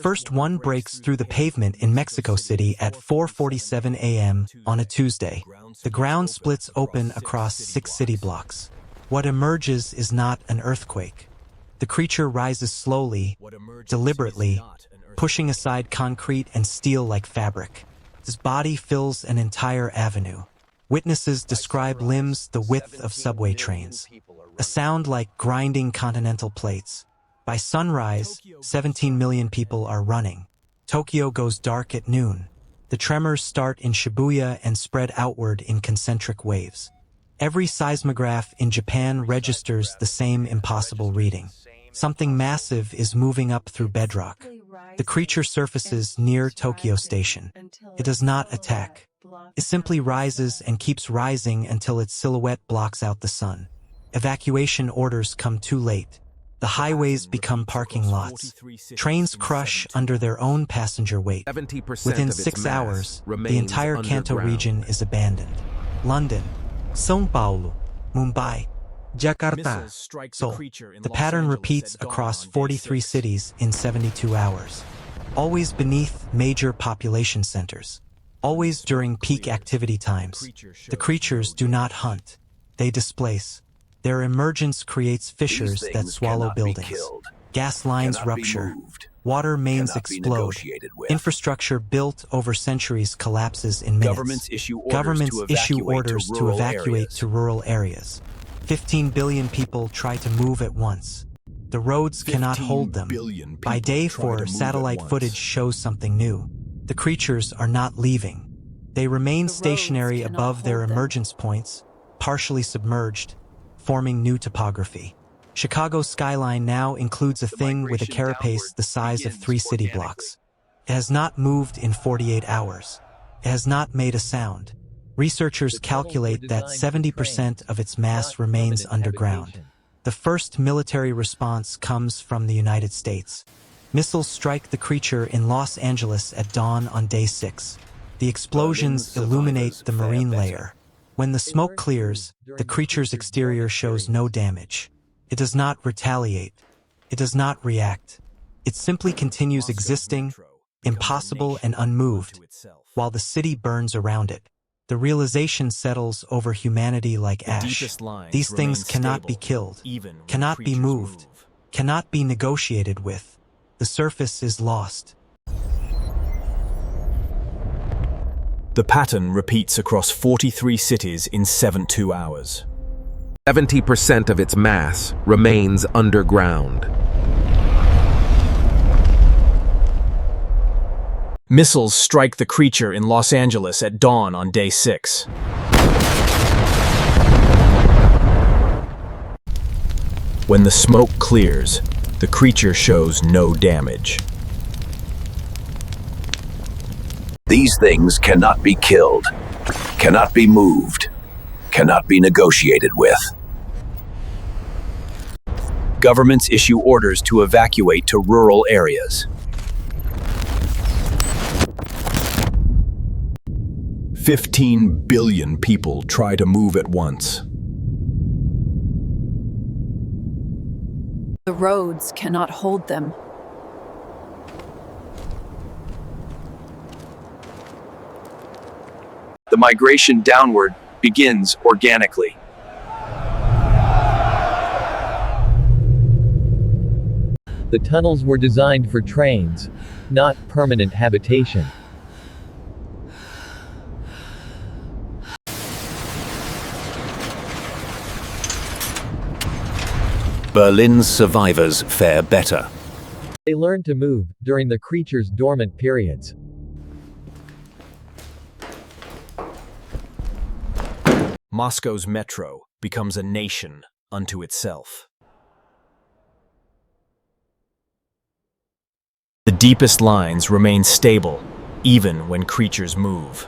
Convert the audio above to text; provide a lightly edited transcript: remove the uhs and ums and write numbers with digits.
First one breaks through the pavement in Mexico City at 4:47 a.m. on a Tuesday. The ground splits open across 6 city blocks. What emerges is not an earthquake. The creature rises slowly, deliberately, pushing aside concrete and steel like fabric. His body fills an entire avenue. Witnesses describe limbs the width of subway trains. A sound like grinding continental plates. By sunrise, 17 million people are running. Tokyo goes dark at noon. The tremors start in Shibuya and spread outward in concentric waves. Every seismograph in Japan registers the same impossible reading. Something massive is moving up through bedrock. The creature surfaces near Tokyo Station. It does not attack. It simply rises and keeps rising until its silhouette blocks out the sun. Evacuation orders come too late. The highways become parking lots. Trains crush under their own passenger weight. Within 6 hours, the entire Kanto region is abandoned. London, São Paulo, Mumbai, Jakarta, Seoul. The pattern repeats across 43 cities in 72 hours. Always beneath major population centers. Always during peak activity times. The creatures do not hunt. They displace. Their emergence creates fissures that swallow buildings. Gas lines rupture. Water mains explode. Infrastructure built over centuries collapses in minutes. Governments issue orders to evacuate to rural areas. 15 billion people try to move at once. The roads cannot hold them. By day 4, satellite footage shows something new. The creatures are not leaving. They remain stationary above their emergence points, partially submerged, forming new topography. Chicago's skyline now includes a thing with a carapace the size of 3 city blocks. It has not moved in 48 hours. It has not made a sound. Researchers calculate that 70% of its mass remains underground. The first military response comes from the United States. Missiles strike the creature in Los Angeles at dawn on day 6. The explosions illuminate the marine layer. When the smoke clears, the creature's exterior shows no damage. It does not retaliate. It does not react. It simply continues existing, impossible and unmoved, while the city burns around it. The realization settles over humanity like ash. These things cannot be killed, cannot be moved, cannot be negotiated with. The surface is lost. The pattern repeats across 43 cities in 72 hours. 70% of its mass remains underground. Missiles strike the creature in Los Angeles at dawn on day 6. When the smoke clears, the creature shows no damage. These things cannot be killed, cannot be moved, cannot be negotiated with. Governments issue orders to evacuate to rural areas. 15 billion people try to move at once. The roads cannot hold them. The migration downward begins organically. The tunnels were designed for trains, not permanent habitation. Berlin's survivors fare better. They learned to move during the creature's dormant periods. Moscow's metro becomes a nation unto itself. The deepest lines remain stable, even when creatures move.